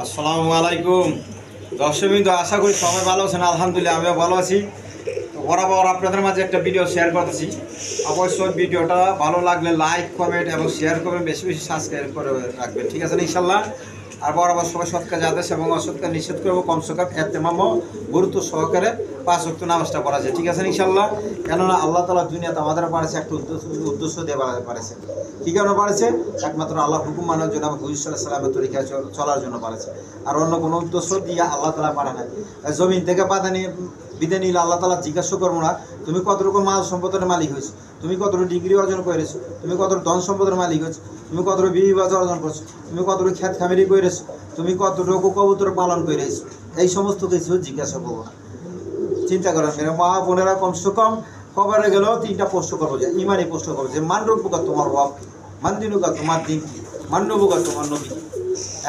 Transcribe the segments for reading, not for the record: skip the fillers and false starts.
আসসালামু আলাইকুম দর্শকবৃন্দ, আশা করি সবাই ভালো আছেন। আলহামদুলিল্লাহ আমিও ভালো আছি। তো বরাবর আপনাদের মাঝে একটা ভিডিও শেয়ার করতেছি। অবশ্যই ভিডিওটা ভালো লাগলে লাইক কমেন্ট এবং শেয়ার করবেন, বেশি বেশি সাবস্ক্রাইব করে রাখবেন, ঠিক আছে না ইনশাল্লাহ। আর বরাবর সবাই সৎ কাজে আদেশ এবং অসৎ কাজ নিষেধ করবো, কমসে কম এতেমাম গুরুত্ব সহকারে 5 ওয়াক্ত নামাজটা পড়া যায়, ঠিক আছে না ইনশাল্লাহ। কেননা আল্লাহ তাআলা দুনিয়াতে আমাদের পারেছে একটা উদ্দেশ্য দিয়ে পারেছে। কী কারণে পারেছে? একমাত্র আল্লাহ হুকুম মানার জন্য এবং হুজুর সাল্লাল্লাহু আলাইহি ওয়াসাল্লামের তরিকায় চলার জন্য পারেছে। আর অন্য কোনো উদ্দেশ্য দিয়ে আল্লাহ তাআলা পারে না। জমিন থেকে পাতা নিয়ে বিদে নিলে আল্লাহ তাআলা জিজ্ঞাসা করবো না তুমি কত রকম মাল সম্পদের মালিক হয়েছো, তুমি কত ডিগ্রি অর্জন করেছো, তুমি কত ধন সম্পদের মালিক হয়েছো, তুমি কত বিবি বাজার অর্জন করছো, তুমি কত খ্যাত খামেরি করেছো, তুমি কতটুকু কবুতর পালন করেছো, এই সমস্ত কিছু জিজ্ঞাসা করবো না। চিন্তা করেন মা বোনেরা, কমসে কম খবরে গেলেও 3টা প্রশ্ন করবো, যে ইমানই প্রশ্ন করবো যে মানরূপকা তোমার রব, মানদিনুকা তোমার দিন, মান্যবুকা তোমার নবী।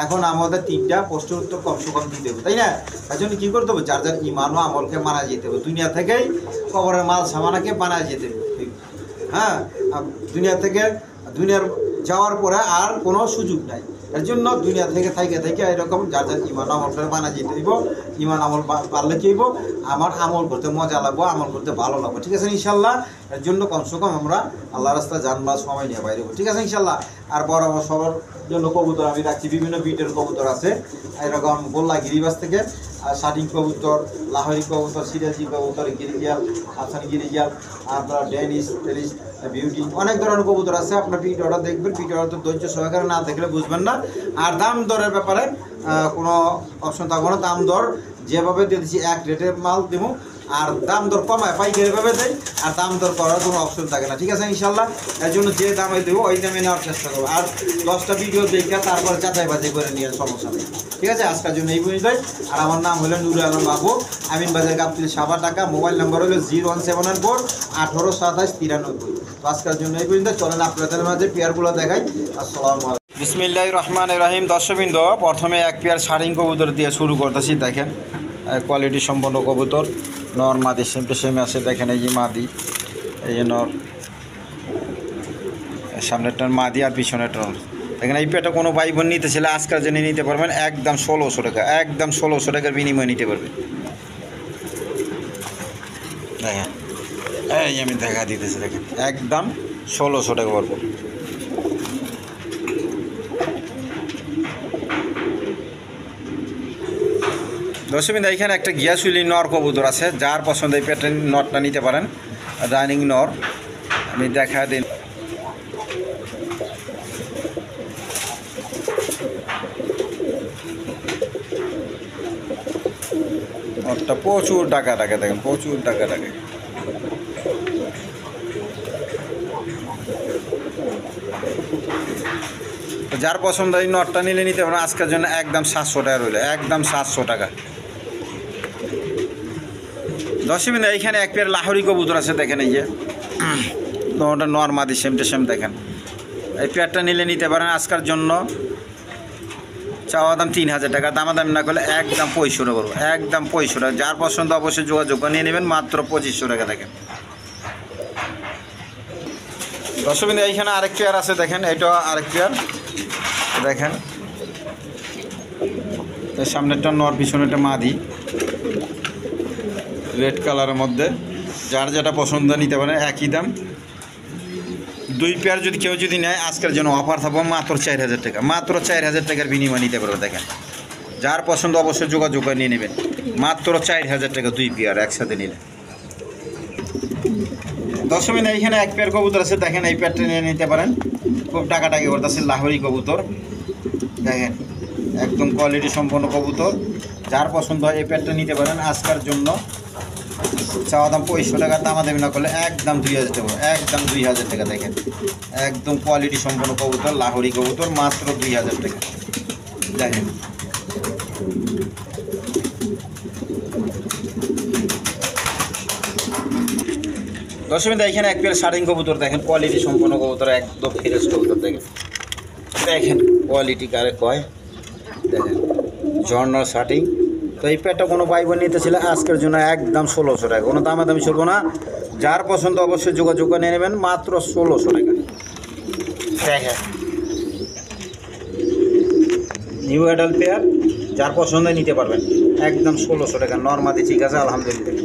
এখন আমাদের 3টা প্রশ্নের উত্তর কমসে কম দিতে হবে, তাই না? তাই জন্য কী করতে হবে? যার যার ইমান ও আমলকে মানা যেতে হবে। দুনিয়া থেকেই কবরের মাল সামানাকে বানা যেতে হবে। হ্যাঁ, দুনিয়ার যাওয়ার পরে আর কোনো সুযোগ নাই। এর জন্য দুনিয়া থেকে থেকে এরকম যার যার ইমান আমল করে বানা যেতে হইব। ইমান আমল পারলে কি হইব? আমার আমল করতে মজা লাগবো, আমল করতে ভালো লাগবো, ঠিক আছে ইনশাল্লাহ। এর জন্য কমসে কম আমরা আল্লাহ রাস্তায় জানবার সময় নিয়ে বাইরে হবো, ঠিক আছে ইনশাল্লাহ। আর বরাবর সবার জন্য কবুতর আমি রাখছি, বিভিন্ন বিটের কবুতর আছে এরকম গোল্লা গিরিবাস থেকে, শাটিং কবুতর, লাহোরি কবুতর, সিরাজি কবুতর, গিরিজাল, আসান গিরিজাল, আপনার ডেনিস টেনিস, বিউটি, অনেক ধরনের কবুতর আছে। আপনার ভিডিওটা দেখবেন, ভিডিওটা তো ধৈর্য সহকারে না দেখলে বুঝবেন না। আর দাম দরের ব্যাপারে কোনো অপশন থাকবে না। দাম দর যেভাবে দিয়ে দিচ্ছি এক রেটের মাল দেবো, আর দাম দর কমায় পাইকারিভাবে দেয়, আর দাম দর করার কোনো অপশন থাকে না, ঠিক আছে ইনশাল্লাহ। এর জন্য যে দামে দেবো ওই দামে নেওয়ার চেষ্টা করবো। আর 10টা ভিডিও দেখে তারপরে যাচাই বাছাই করে নিয়ে সমস্যা নেই, ঠিক আছে। আজকের জন্য এই পর্যন্তই। আর আমার নাম হলো নুরুল আলম বাবু, আমিন বাজার গাবতলী সাবা টাকা। মোবাইল নাম্বার হলো 01794 1827 93। তো আজকের জন্য এই পর্যন্ত। চলেন আপনাদের মাঝে পেয়ারগুলো দেখাই। আসসালামু আলাইকুম। বিসমিল্লাহির রহমানির রহিম। দর্শকবৃন্দ, প্রথমে এক পেয়ার শাড়িং কবুতর দিয়ে শুরু করতেছি। দেখেন কোয়ালিটি সম্পন্ন কবুতর, নর মাদি সেম টু সেম আছে। দেখেন এই যে মাদি, এই যে নর, সামনেরটার মাদি আর পিছনেরটা নর। দেখেন এই পেয়ারটা কোনো ভাই বোন নিতে ছিল আজকের জন্য নিতে পারবেন একদম 1600 টাকা, একদম 1600 টাকার বিনিময়ে নিতে পারবেন। দেখেন এই আমি দেখা দিতেছি, দেখেন একদম 1600 টাকা পড়বে। দর্শকবৃন্দ, এখানে একটা গিয়াসুলি নর কবুতর আছে, যার পছন্দ এই পেয়ারটা নরটা নিতে পারেন। রানিং নর আমি দেখা দিন। নরটা প্রচুর টাকা দেখেন, প্রচুর টাকা। যার পছন্দ এই নটটা নিলে নিতে পারেন। আজকের জন্য একদম 700 টাকা রইল, একদম 700 টাকা। দর্শকবৃন্দ, এইখানে এক পেয়ার লাহোরি কবুতর আছে। দেখেন এই যে ওটা নর মাদি সেম টু সেম। দেখেন এই পেয়ারটা নিলে নিতে পারেন। আজকের জন্য চাওয়া দাম 3000 টাকা, দামাদামি না করলে একদম 2500 করবো, একদম 2500 টাকা। যার পছন্দ অবশ্যই যোগাযোগ করে নিয়ে নেবেন, মাত্র 2500 টাকা। দেখেন দর্শকবৃন্দ, এইখানে আরেক পেয়ার আছে। দেখেন এটা আরেক পেয়ার। দেখেন এর সামনেরটা নর, পিছনেরটা মাদি, রেড কালারের মধ্যে। যার যেটা পছন্দ নিতে পারেন, একই দাম। 2 পেয়ার যদি কেউ নেয় আজকের জন্য অফার থাকবে মাত্র 4000 টাকা, মাত্র 4000 টাকার বিনিময় নিতে পারবে। দেখেন যার পছন্দ অবশ্যই যোগাযোগ করে নিয়ে নেবেন, মাত্র 4000 টাকা 2 পেয়ার একসাথে নিলে। দর্শকবৃন্দ, এইখানে এক পেয়ার কবুতর আছে। দেখেন এই পেয়ারটা নিয়ে নিতে পারেন, খুব টাকাটাকি করতেছে। লাহোরি কবুতর, দেখেন একদম কোয়ালিটি সম্পন্ন কবুতর। যার পছন্দ হয় এই পেয়ারটা নিতে পারেন। আজকের জন্য চাওয়া দাম 2500 টাকা, দামাদামি না করলে একদম 2000 টাকা, একদম 2000 টাকা। দেখেন একদম কোয়ালিটি সম্পন্ন কবুতর, লাহোরি কবুতর, মাত্র 2000 টাকা। দেখেন দর্শকবৃন্দ, এখানে এক পেয়ার শাড়িং কবুতর। দেখেন কোয়ালিটি সম্পন্ন কবুতর, একদম ফ্রেশ কবুতর। দেখেন কোয়ালিটি কারে কয়। দেখেন ঝর্ণার শার্টিং। তো এই পেয়ারটা কোনো ভাই বোন নিতে ছিল আজকের জন্য একদম 1600 টাকা, কোনো দামাদামি চলবো না। যার পছন্দ অবশ্যই যোগাযোগ করে নিয়ে নেবেন, মাত্র 1600 টাকা। দেখেন নিউ অ্যাডাল্ট পেয়ার, যার পছন্দ নিতে পারবেন, একদম 1600 টাকা নর্মাদি। ঠিক আছে, আলহামদুলিল্লাহ।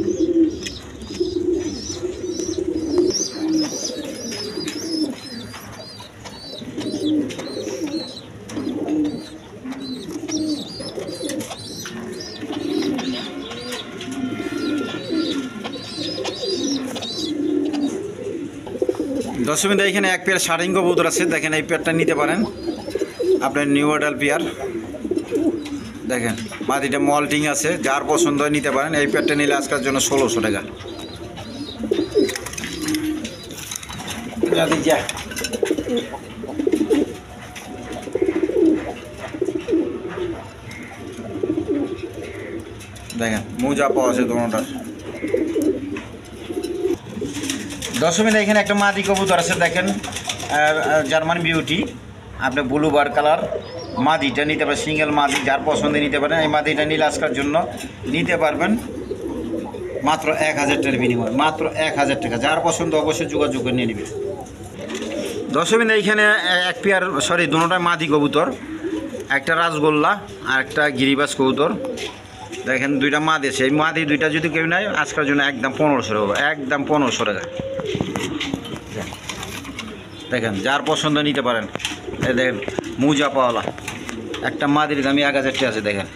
দর্শক এখানে এক পেয়ার শার্টিং কবুতর আছে, দেখেন এই পেয়ারটা নিতে পারেন আপনার নিউ অ্যাডাল্ট পেয়ার। দেখেন মাদিটা মল্টিং আছে, যার পছন্দ হয় নিতে পারেন। এই পেয়ারটা নিলে আজকের জন্য 1600 টাকা। দেখেন মোজা পাওয়া আছে তোমার। দর্শক এখানে একটা মাদি কবুতর আছে, দেখেন জার্মান বিউটি, আপনি ব্লু বার কালার মাদিটা নিতে পারেন, সিঙ্গেল মাদি, যার পছন্দে নিতে পারেন। এই মাদিটা নীল আজকের জন্য নিতে পারবেন মাত্র 1000 টাকার বিনিময়, মাত্র 1000 টাকা। যার পছন্দ অবশ্যই যোগাযোগ করে নিয়ে নেবে। দর্শক এইখানে এক পেয়ার দুটোটাই মাদি কবুতর, একটা রাজগোল্লা আর একটা গিরিবাজ কবুতর। দেখেন দুইটা মাদি আছে, এই মাদি দুইটা যদি কেউ নেয় আজকের জন্য একদম 1500 টাকা, একদম 1500 টাকা। দেখেন যার পছন্দ নিতে পারেন। এই দেখেন মুজা পাওয়ালা একটা মাদির দামি 1000 টাকা আছে। দেখেন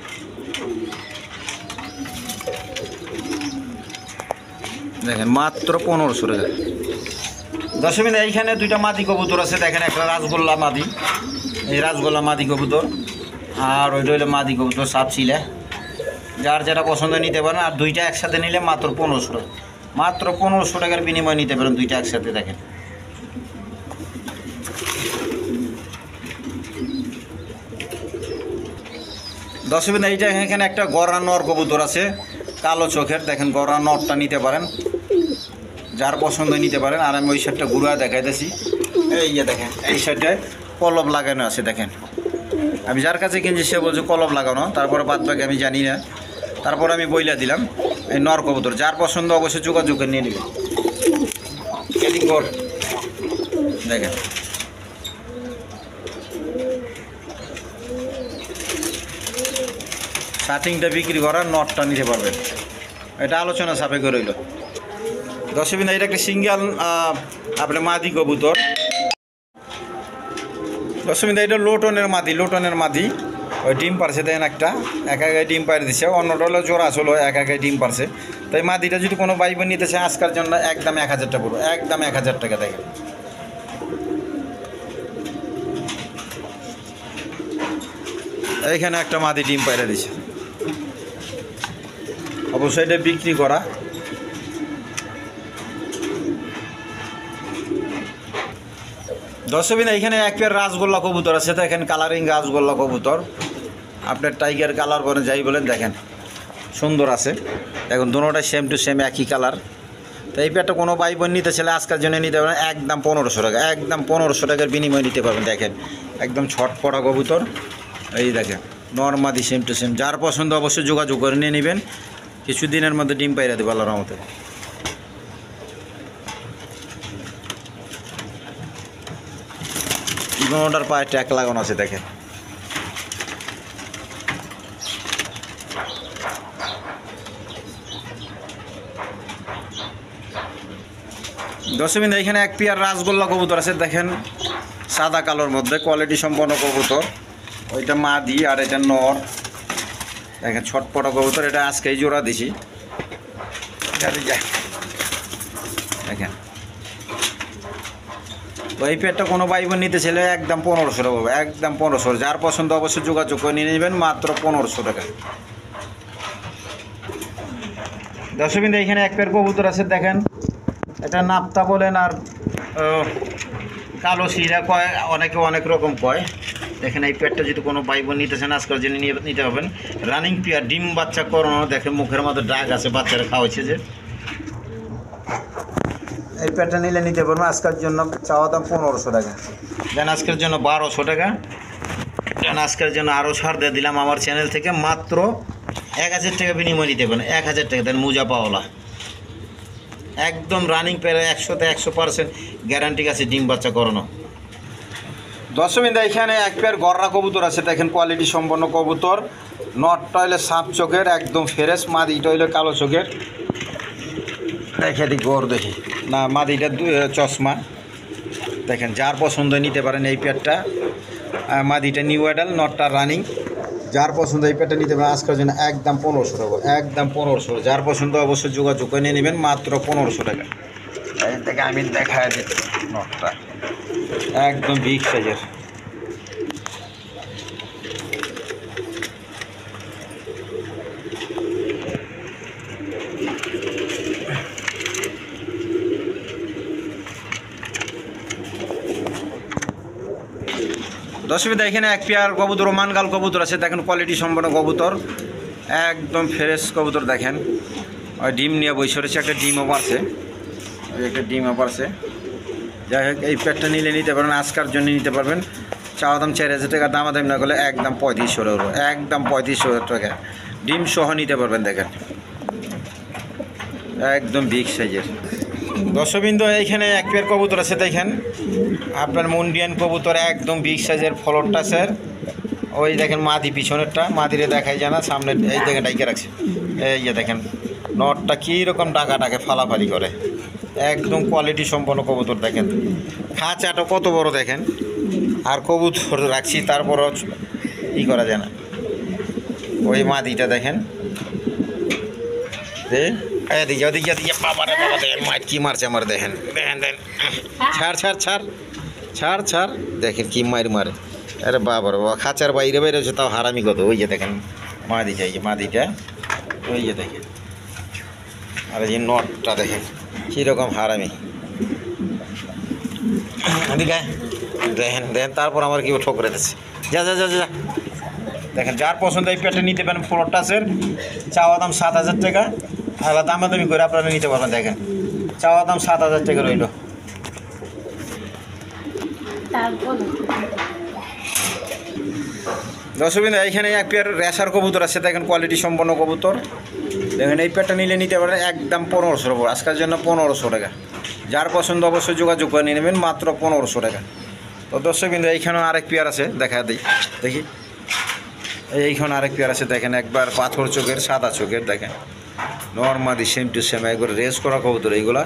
দেখেন মাত্র 1500 টাকা। দর্শক এইখানে দুইটা মাদি কবুতর আছে, দেখেন একটা রাজগোল্লা মাদি, এই রাজগোল্লা মাদি কবুতর, আর ওইটা হইলো মাদি কবুতর সাপ ছিলে। যার যেটা পছন্দ নিতে পারেন। আর দুইটা একসাথে নিলে মাত্র 1500 টাকা, মাত্র 1500 টাকার বিনিময় নিতে পারেন দুইটা একসাথে। দেখেন দর্শক এইটা এখানে একটা গড়া নর কবুতর আছে কালো চোখের, দেখেন গড়া নরটা নিতে পারেন, যার পছন্দ নিতে পারেন। আর আমি ওই শার্টটা ঘুরা দেখাইতেছি, এই যে দেখেন এই শার্টটায় কলব লাগানো আছে। দেখেন আমি যার কাছে কিনছি সে বলছে কলব লাগানো, তারপরে বাদ বাকি আমি জানি না, তারপর আমি বইলা দিলাম। এই নর কবুতর যার পছন্দ অবশ্যই যোগাযোগ করে নিয়ে নেবে। দেখেন শার্টিংটা বিক্রি করার নটটা নিতে পারবেন, এটা আলোচনা সাপেক্ষে রইল। দর্শক এটা একটা সিঙ্গেল আপনার মাদি কবুতর। দর্শক এটা লোটনের মাদি, ওই ডিম পারছে। দেখেন একটা একাই ডিম পাড়ে দিচ্ছে, অন্যটা হলো জোড়া ছিল, একাই ডিম পারছে। তো এই মাদিটা যদি কোনো ভাই বোন নিতে চায় আজকের জন্য একদম 1000 টাকা পড়বে, একদম 1000 টাকা। দেখেন এইখানে একটা মাদি ডিম পাইরে দিছে, অবশ্যই এটা বিক্রি করা। দর্শক এখানে এক পেয়ার রাজগোল্লা কবুতর আছে, দেখেন কালারিং রাজগোল্লা কবুতর, আপনার টাইগার কালার বলে যাই বলেন, দেখেন সুন্দর আছে। দেখুন দুটোটা সেম টু সেম একই কালার। তো এই পেয়ারটা কোনো ভাই বোন নিতে চাইলে আজকের জন্য নিতে পারবেন একদম 1500 টাকা, একদম 1500 টাকার বিনিময়ে নিতে পারবেন। দেখেন একদম ছটপটা কবুতর, এই দেখেন নর্মাদি সেম টু সেম। যার পছন্দ অবশ্যই যোগাযোগ করে নিয়ে নেবেন, কিছুদিনের মধ্যে ডিম পাইরা দেবো আল্লাহর রহমতে। দুটোটার পায়ে ট্যাগ লাগানো আছে। দেখেন দর্শক এখানে এক পেয়ার রাজগোল্লা কবুতর আছে, দেখেন সাদা কালোর মধ্যে, কোয়ালিটি সম্পন্ন কবুতর। ওইটা মাদি আর এটা নর। দেখেন ছটপটা কবুতর, এটা আজকেই জোড়া দিছি। দেখেন তো এই পেয়ারটা কোনো ভাই বোন নিতে ছেলে একদম 1500 টাকা পাবে, একদম 1500। যার পছন্দ অবশ্যই যোগাযোগ করে নিয়ে নেবেন মাত্র 1500 টাকা। দর্শক এখানে এক পেয়ার কবুতর আছে, দেখেন এটা নাপ্তা বলেন আর কালো শিরা কয়, অনেকে অনেক রকম কয়। দেখেন এই পেয়ারটা যদি কোনো ভাই বোন নিতে চান আজকের জন্য নিতে হবেন। রানিং পেয়ার, ডিম বাচ্চা করানো, দেখেন মুখের মধ্যে ডাক আছে, বাচ্চারা খাওয়াইছে যে। এই পেয়ারটা নিলে নিতে পারবো আজকের জন্য চাওয়া দাম 1500 টাকা, দেন আজকের জন্য 1200 টাকা। দেন আজকের জন্য আরও ছাড় দিয়ে দিলাম আমার চ্যানেল থেকে, মাত্র 1000 টাকা বিনিময় নিতে পারেন, 1000 টাকা। দেন মুজা পাওয়ালা একদম রানিং পেয়ার, 100% গ্যারান্টি আছে ডিম বাচ্চা করানো। দর্শকবৃন্দ এখানে এক পেয়ার গররা কবুতর আছে, দেখেন কোয়ালিটি সম্পন্ন কবুতর। নটটা হইলে সাপ চোখের একদম ফ্রেশ, মাদিটা হইলে কালো চোখের। দেখে দিই গড় দেখি না, মাদিটা চশমা। দেখেন যার পছন্দ নিতে পারেন এই পেয়ারটা। মাদিটা নিউ অ্যাডাল, নটটা রানিং। যার পছন্দ এই পেয়ারটা নিতে পারেন আজকের জন্য একদম 1500 টাকা, একদম 1500। যার পছন্দ অবশ্যই যোগাযোগ করে নিয়ে নেবেন মাত্র 1500 টাকা। এখান থেকে আমি দেখা দিচ্ছি নটটা একদম বিগ সাইজের। দর্শকবৃন্দ এখানে এক পেয়ার কবুতর মানগাল কবুতর আছে, দেখেন কোয়ালিটি সম্পন্ন কবুতর, একদম ফ্রেশ কবুতর। দেখেন ওই ডিম নিয়ে বসে রয়েছে, একটা ডিমও পারছে, ওই একটা ডিমও পারছে। যাই হোক এই পেয়ারটা নিলে নিতে পারবেন, আজকার জন্য নিতে পারবেন। চাওয়া দাম 4000 টাকা, দামাদামি না করলে একদম 3500 টাকা, একদম 3500 টাকা ডিম সহ নিতে পারবেন। দেখেন একদম বিগ সাইজের। দর্শকবৃন্দ এইখানে এক পেয়ার কবুতর আছে, দেখেন আপনার মুন্ডিয়ান কবুতর, একদম বিগ সাইজের ফ্লোরটা স্যার। ওই দেখেন মাদি পিছনেরটা, মাদিরে দেখাই জানা, সামনে এই দেখেন ডাইকে রাখছে। এই যে দেখেন নটটা কীরকম ডাকে ফালাফালি করে, একদম কোয়ালিটি সম্পন্ন কবুতর। দেখেন খাঁচাটা কত বড় দেখেন, আর কবুতর রাখছি তারপরও ই করা যায় না। ওই মাদিটা দেখেন, এদিকে ওদিকে দিকে বাবারে বাবা, দেখেন মাইট কি মারছে আমার। দেখেন দেখেন দেখেন, ছাড় ছাড় ছাড় ছাড় ছাড়, দেখেন কি মার মারে। আরে বাবার বাবা, খাঁচার বাইরে বাইরে হচ্ছে তাও হারামি কত। ওই যে দেখেন মাদিটা, এই যে মাদিটা, ওই যে দেখেন। আর এই যে নটটা দেখেন কীরকম হারামি। এদিকে দেখেন দেখেন, তারপর আমার কি ঠোকরে দিচ্ছে। যা যা যা যা। দেখেন যার পছন্দ এই পেটে নিতে পারেন। ফ্লোরটাসের চাওয়া দাম 7000 টাকা, আলাদা দামাদামি করে আপনারা নিতে পারবেন। দেখেন চাওয়া দাম 7000 টাকা রইল। দর্শকবৃন্দ এইখানে এক পেয়ার রেশার কবুতর আছে, দেখেন কোয়ালিটি সম্পন্ন কবুতর। দেখেন এই পেয়ারটা নিলে নিতে পারেন একদম 1500 টাকা, আজকের জন্য 1500 টাকা। যার পছন্দ অবশ্যই যোগাযোগ করে নিয়ে নেবেন মাত্র 1500 টাকা। তো দর্শকবৃন্দ এইখানেও আরেক পেয়ার আছে, দেখা দিই দেখি। এইখানে আরেক পেয়ার আছে, দেখেন একবার পাথর চোখের, সাদা চোখের। দেখেন নর্মাদি সেম টু সেম, একবার রেস করা কবুতর এইগুলা।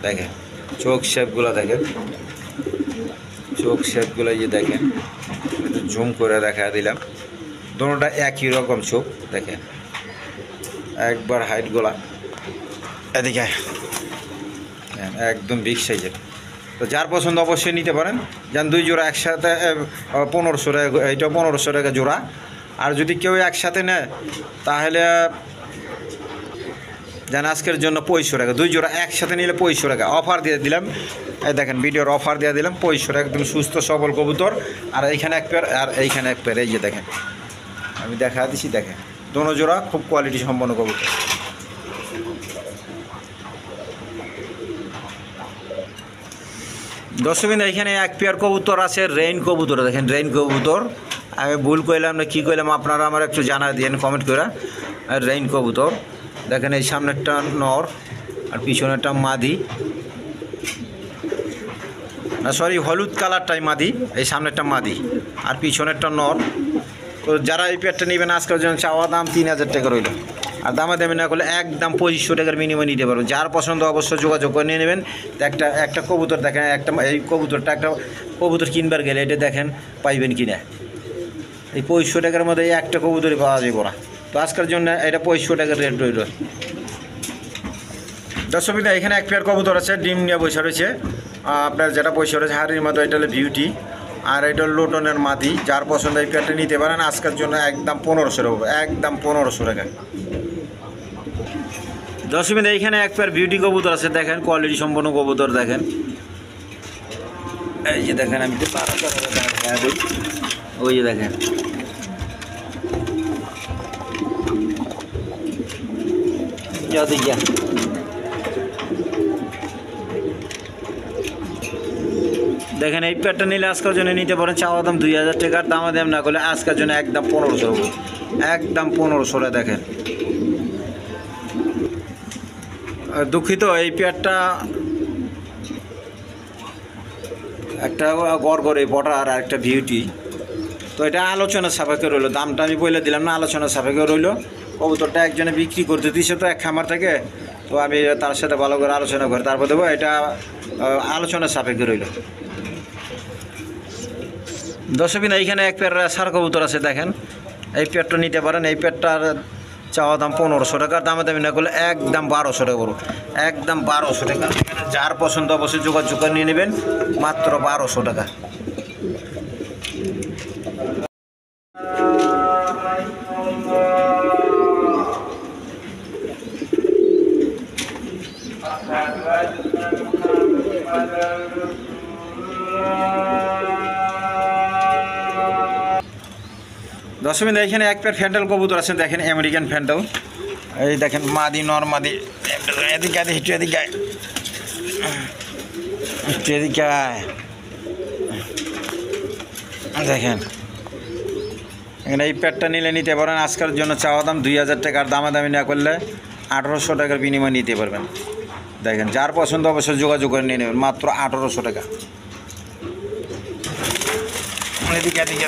দেখেন চোখ শেপগুলো, দেখেন চোখ শেপগুলো, এই যে দেখেন জুম করে দেখা দিলাম। দুটোটা একই রকম চোখ, দেখেন একবার হাইটগুলা। এদিকে একদম বিগ সাইজের। তো যার পছন্দ অবশ্যই নিতে পারেন। যেন 2 জোড়া একসাথে 1500 টাকা, এইটা 1500 টাকা জোড়া। আর যদি কেউ একসাথে নেয় তাহলে যেন আজকের জন্য 2500 টাকা। 2 জোড়া একসাথে নিলে 2500 টাকা অফার দিয়ে দিলাম। এই দেখেন ভিডিওর অফার দিয়ে দিলাম 2500 টাকা, একদম সুস্থ সবল কবুতর। আর এইখানে এক পেয়ার, আর এইখানে এক পেয়ার। এই যে দেখেন আমি দেখা দিচ্ছি, দেখেন দোনো জোড়া খুব কোয়ালিটি সম্পন্ন কবুতর। দর্শকবৃন্দ এইখানে এক পেয়ার কবুতর আছে, রেইন কবুতর। দেখেন রেইন কবুতর, আমি ভুল কইলাম না কী কইলাম আপনারা আমার একটু জানা দিয়েন কমেন্ট করে। রেইন কবুতর দেখেন, এই সামনেরটা নর আর পিছনেরটা মাদি, না সরি হলুদ কালারটাই মাদি, এই সামনেরটা মাদি আর পিছনেরটা নর। তো যারা এই পেয়ারটা নেবেন আজকের জন্য চাওয়া দাম 3000 টাকা রইল। আর দামাদামি না করলে একদম 2500 টাকার বিনিময়ে নিতে পারবেন। যার পছন্দ অবশ্যই যোগাযোগ করে নিয়ে নেবেন। তো একটা কবুতর দেখেন, একটা এই কবুতরটা, একটা কবুতর কিনবার গেলে এটা দেখেন পাইবেন কিনা। এই 2500 টাকার মধ্যে একটা কবুতরই পাওয়া যাবে না। তো আজকের জন্য এটা 2500 টাকার রেট রইল। দর্শকবৃন্দ এখানে এক পেয়ার কবুতর আছে, ডিম নিয়ে বসে রয়েছে। আপনার যেটা বসে রয়েছে হাড়ির মতো, এটা হলো বিউটি, আর এটা লোটনের মাদি। যার পছন্দ এই পেয়ারটা নিতে পারেন আজকের জন্য একদম 1500 টাকা, একদম 1500 টাকা। দর্শকবৃন্দ এইখানে এক পেয়ার বিউটি কবুতর আছে, দেখেন কোয়ালিটি সম্পন্ন কবুতর। দেখেন এই যে দেখেন, আমি ওই যে দেখেন দেখেন এই পেয়ারটা নিলে আজকের জন্য নিতে পারেন চাওয়া দাম 2000 টাকার, দামাদাম না করলে আজকের জন্য একদম 1500, একদম 1500 টাকা। দেখেন দুঃখিত, এই পেয়ারটা একটা গড়গড়ে পটা আর একটা বিউটি। তো এটা আলোচনা সাপেক্ষে রইলো, দামটা আমি বলে দিলাম না, আলোচনা সাপেক্ষে রইলো। কবুতরটা একজনে বিক্রি করতে দিচ্ছে তো এক খামার থেকে, তো আমি তার সাথে ভালো করে আলোচনা করে তারপর দেবো। এটা আলোচনা সাপেক্ষে রইল। দর্শকবিন্দু এইখানে এক পেয়ার সার কবুতর আছে দেখেন, এই পেয়ারটা নিতে পারেন। এই পেয়ারটার চাওয়া দাম 1500 টাকা, দামে দামি না করলে একদম 1200 টাকা করুন, একদম 1200 টাকা। যার পছন্দ অবশ্যই যোগাযোগ করে নিয়ে নেবেন, মাত্র 1200 টাকা। দর্শকবিন্দু এখানে এক পেয়ার ফ্যান্টাল কবুতর আছে দেখেন, আমেরিকান ফ্যান্টাল। এই দেখেন মাদি নর মাদি, এদিকে একটু এদিকে একটু এদিকে দেখেন। এখানে এই পেয়ারটা নিলে নিতে পারেন, আজকের জন্য চাওয়া দাম 2000 টাকার, দামাদামি না করলে 1800 টাকার বিনিময়ে নিতে পারবেন। দেখেন যার পছন্দ অবশ্যই যোগাযোগ করে নিয়ে নেবেন, মাত্র 1800 টাকা। এদিকে এদিকে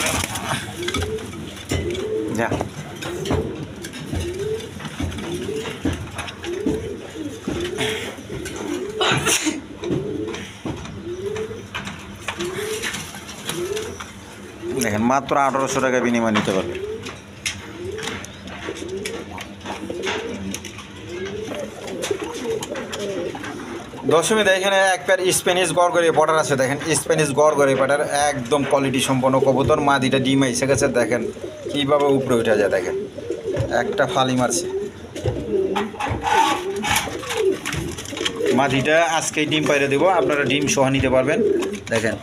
যা দেখেন মাত্র 1800 টাকা বিনিময় নিতে পারবে। দর্শকবিন্দু এখানে এক পেয়ার স্প্যানিশ গড়গড়ি বর্ডার আছে দেখেন, স্প্যানিশ গড়গড়ি বর্ডার একদম কোয়ালিটি সম্পন্ন কবুতর। মাদিটা ডিম এসে গেছে দেখেন কীভাবে উপরে উঠে যায়, দেখেন একটা ফালি মারছে। মাদিটা আজকেই ডিম পাইরে দেবো, আপনারা ডিম সহ নিতে পারবেন। দেখেন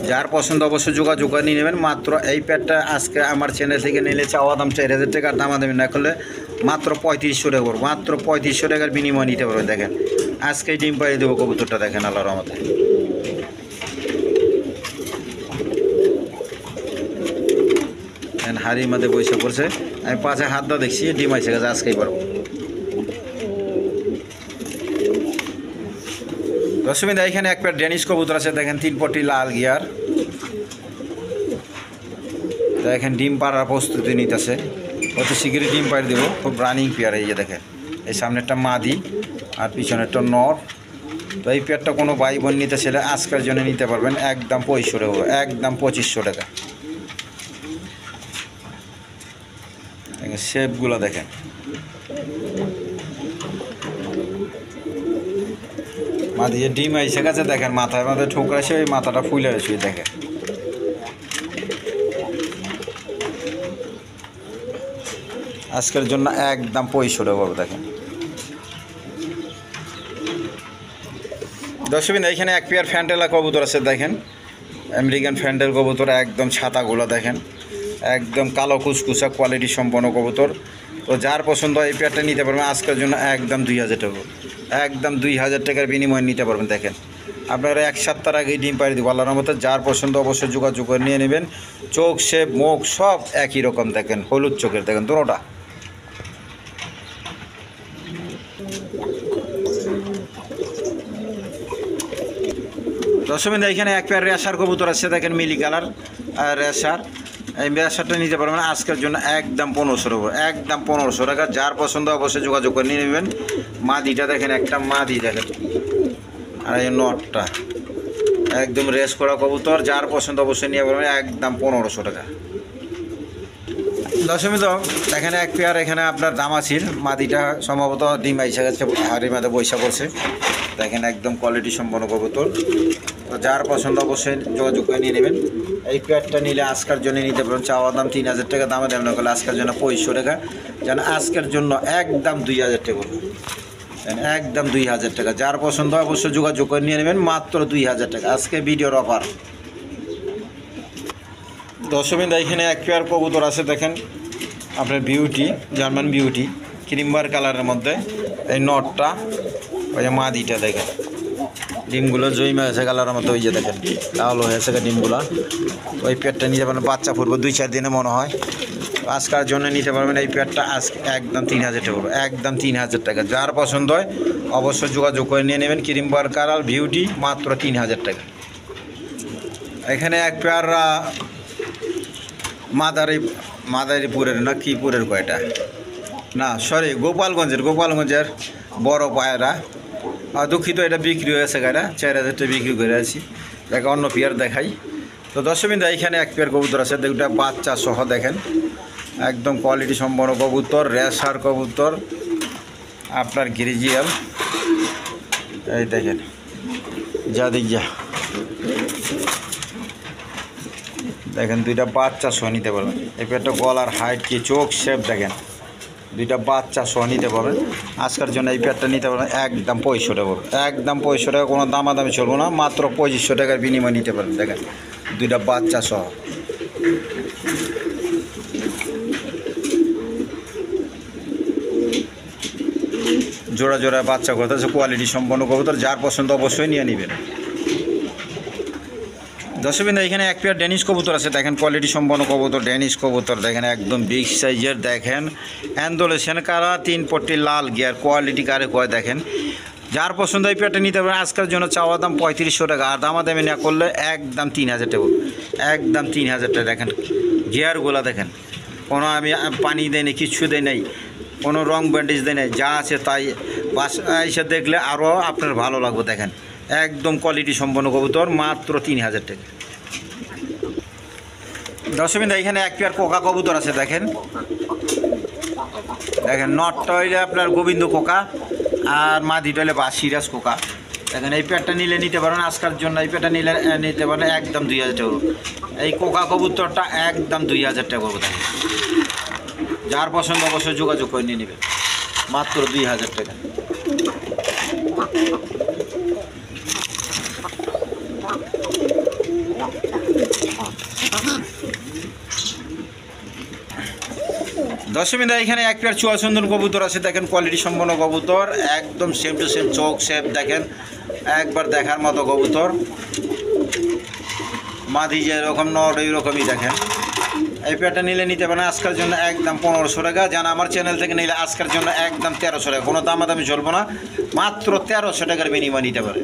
যার পছন্দ অবশ্যই যোগাযোগ করে নিয়ে নেবেন। মাত্র এই পেয়ারটা আজকে আমার চ্যানেল থেকে নিলে চাওয়া দাম 4000 টাকা, দামাদামি না করলে মাত্র 3500 টাকা করবো, মাত্র 3500 টাকার বিনিময় নিতে পারবেন। দেখেন আজকেই ডিম পাইরে দেবো কবুতরটা, দেখেন আল্লাহর রহমতে। হাড়ির মধ্যে বৈশা পড়ছে, আমি পাশে হাত দা দেখছি ডিম আইসে গেছে, আজকেই পারবো। দর্শকবিন্দু এখানে এক পেয়ার ডেনিশ কবুতর আছে দেখেন, 3 পটি লাল গিয়ার। দেখেন ডিম পাড়ার প্রস্তুতি নিতেছে, অতি শীঘ্রই ডিম পাড়ি দেবো। খুব রানিং পেয়ার, এই যে দেখেন এই সামনেরটা মাদি আর পিছনেরটা নর। তো এই পেয়ারটা কোনো ভাই বোন নিতে ছেলে আজকের জন্য নিতে পারবেন, একদম 2500 টাকা, একদম 2500 টাকা। শেপগুলো দেখেন, মাদি যে ডিম আইসে গেছে দেখেন, মাথায় মাথায় ঠোকরাছে, ওই মাথাটা ফুলে রয়েছে দেখেন। আজকের জন্য একদম 2500 টাকা পাবো দেখেন। দর্শকবিন্দু এখানে এক পেয়ার ফ্যান্টেলা কবুতর আছে দেখেন, আমেরিকান ফ্যান্টেল কবুতর, একদম ছাতাগুলো দেখেন, একদম কালো কুচকুচা কোয়ালিটি সম্পন্ন কবুতর। তো যার পছন্দ এই পেয়ারটা নিতে পারবেন, আজকের জন্য একদম 2000 টাকা, একদম 2000 টাকার বিনিময়ে নিতে পারবেন। দেখেন আপনারা 1 সপ্তাহ আগেই ডিম পাড়ি দিব আল্লাহর রহমতে। যার পছন্দ অবশ্যই যোগাযোগ করে নিয়ে নেবেন। চোখ শেপ মুখ সব একই রকম দেখেন, হলুদ চোখের দেখেন দুটোটা। দর্শকবিন্দু এখানে এক পেয়ার রেশার কবুতর আছে দেখেন, মিলি কালার রেশার। এই রেশারটা নিতে পারবেন আজকের জন্য একদম 1500 টাকা, একদম 1500 টাকা। যার পছন্দ অবশ্যই যোগাযোগ করে নিয়ে নেবেন। মাদিটা দেখেন, একটা মাদি দেখেন, আর এই নটটা একদম রেস করা কবুতর। যার পছন্দ অবশ্যই নিয়ে পারবেন, একদম 1500 টাকা। দর্শকবিন্দু এখানে এক পেয়ার, এখানে আপনার দামাসির মাদিটা সম্ভবত ডিম আইসা গেছে, হাড়ির মাঝে বৈশা পড়ছে দেখেন, একদম কোয়ালিটি সম্পন্ন কবুতর। তো যার পছন্দ অবশ্যই যোগাযোগ করে নিয়ে নেবেন। এই পেয়ারটা নিলে আজকের জন্য নিতে পারেন, চাওয়া দাম 3000 টাকা, দামে দেবেন না করলে আজকের জন্য 2500 টাকা। যেন আজকের জন্য একদম 2000 টাকা করবেন, একদম 2000 টাকা। যার পছন্দ অবশ্যই যোগাযোগ করে নিয়ে নেবেন, মাত্র 2000 টাকা আজকে ভিডিওর অফার। দর্শকবিন্দু এখানে এক পেয়ার কবুতর আছে দেখেন, আপনার বিউটি, জার্মান বিউটি, ক্রিমবার কালারের মধ্যে। এই নটটা, ওই যে মাদিটা দেখেন, ডিমগুলো জৈমা হয়েছে কালারের মতো, ওই যে দেখেন লাল হয়েছে ডিমগুলো। ওই পেয়ারটা নিতে পারবেন, বাচ্চা ফুটবো 2-4 দিনে মনে হয়। আজকের জন্য নিতে পারবেন এই পেয়ারটা আজকে একদম 3000 টাকা, একদম 3000 টাকা। যার পছন্দ হয় অবশ্যই যোগাযোগ করে নিয়ে নেবেন। ক্রিমবার কালার বিউটি, মাত্র 3000 টাকা। এখানে এক পেয়ার মাদারীপুরের না কিপুরের কয়টা না সরি গোপালগঞ্জের বড় পায়রা। দুঃখিত, এটা বিক্রি হয়েছে গাড়া 4000 বিক্রি করে আছি। দেখে অন্য পেয়ার দেখাই। তো দর্শকবৃন্দ এইখানে এক পেয়ার কবুতর আছে, দুটা বাচ্চা সহ দেখেন, একদম কোয়ালিটি সম্পন্ন কবুতর, রেসার কবুতর, আপনার গ্রিজিয়াল। এই দেখেন যা দেখেন দুইটা বাচ্চা সহ নিতে পারবেন। এই পেয়ারটা গলার হাইট কি, চোখ শেপ দেখেন, দুইটা বাচ্চা সহ নিতে পারবেন। আজকের জন্য এই পেয়ারটা নিতে পারবেন একদম 2500 টাকা, একদম 2500 টাকা, কোনো দামাদামি চলবো না, মাত্র 2500 টাকার বিনিময় নিতে পারবেন। দেখেন দুইটা বাচ্চা সহ। জোড়া জোড়া বাচ্চা করতেছে, কোয়ালিটি সম্পন্ন কবুতর, যার পছন্দ অবশ্যই নিয়ে নেবেন। দর্শকবৃন্দ এখানে এক পেয়ার ডেনিশ কবুতর আছে, দেখেন কোয়ালিটি সম্পন্ন কবুতর, ডেনিশ কবুতর দেখেন একদম বিগ সাইজের, দেখেন অ্যান্ডোলেশন কারা, 3 পট্টি লাল গিয়ার, কোয়ালিটি কারে কয় দেখেন। যার পছন্দ এই পেয়ারটা নিতে পারেন। আজকের জন্য চাওয়া দাম 3500 টাকা, আর দামাদামি না করলে একদম 3000 টাকা, একদম 3000 টাকা। দেখেন গিয়ারগুলো দেখেন, কোনো আমি পানি দেয় নাই, কিচ্ছু দেয় নাই, কোনো রং ব্যান্ডেজ দেয় নাই, যা আছে তাই। বাসায় এসে দেখলে আরও আপনার ভালো লাগবে। দেখেন একদম কোয়ালিটি সম্পন্ন কবুতর, মাত্র 3000 টাকা। দর্শকবৃন্দ এখানে এক পেয়ার কোকা কবুতর আছে, দেখেন নটটা হইলে আপনার গোবিন্দ কোকা, আর মাদিটা হইলে বা সিরাজ কোকা। দেখেন এই পেয়ারটা নিলে নিতে পারেন। আজকের জন্য এই পেয়ারটা নিলে নিতে পারেন একদম 2000 টাকা। এই কোকা কবুতরটা একদম 2000 টাকা করবো। দেখেন যার পছন্দ অবশ্যই যোগাযোগ করে নিয়ে নেবেন, মাত্র 2000 টাকা। দর্শকবৃন্দ এখানে এক পেয়ার চুয়া সুন্দর কবুতর আছে, দেখেন কোয়ালিটি সম্পন্ন কবুতর, একদম সেম টু সেম চোখ শেপ দেখেন, একবার দেখার মতো কবুতর। মাদি যেরকম নট এইরকমই দেখেন। এই পেয়ারটা নিলে নিতে পারেন আজকের জন্য একদম 1500 টাকা। জানা আমার চ্যানেল থেকে নিলে আজকের জন্য একদম 1300 টাকা, কোনো দামাদামি চলবো না, মাত্র 1300 টাকার বিনিময় নিতে পারে।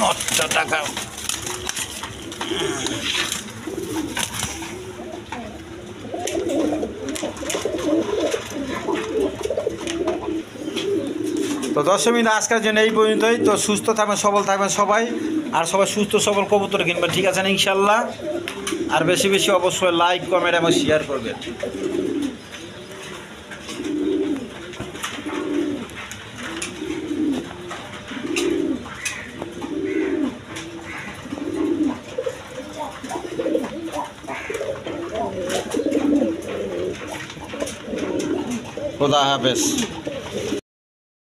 900 টাকা। তো দর্শকবৃন্দ আজকের জন্য এই পর্যন্তই। তো সুস্থ থাকবেন, সবল থাকবেন সবাই, আর সবাই সুস্থ সবল কবুতর কিনবেন, ঠিক আছে না ইনশাল্লাহ। আর বেশি বেশি অবশ্যই লাইক কমেন্ট এবং শেয়ার করবেন। খোদা হাফেজ।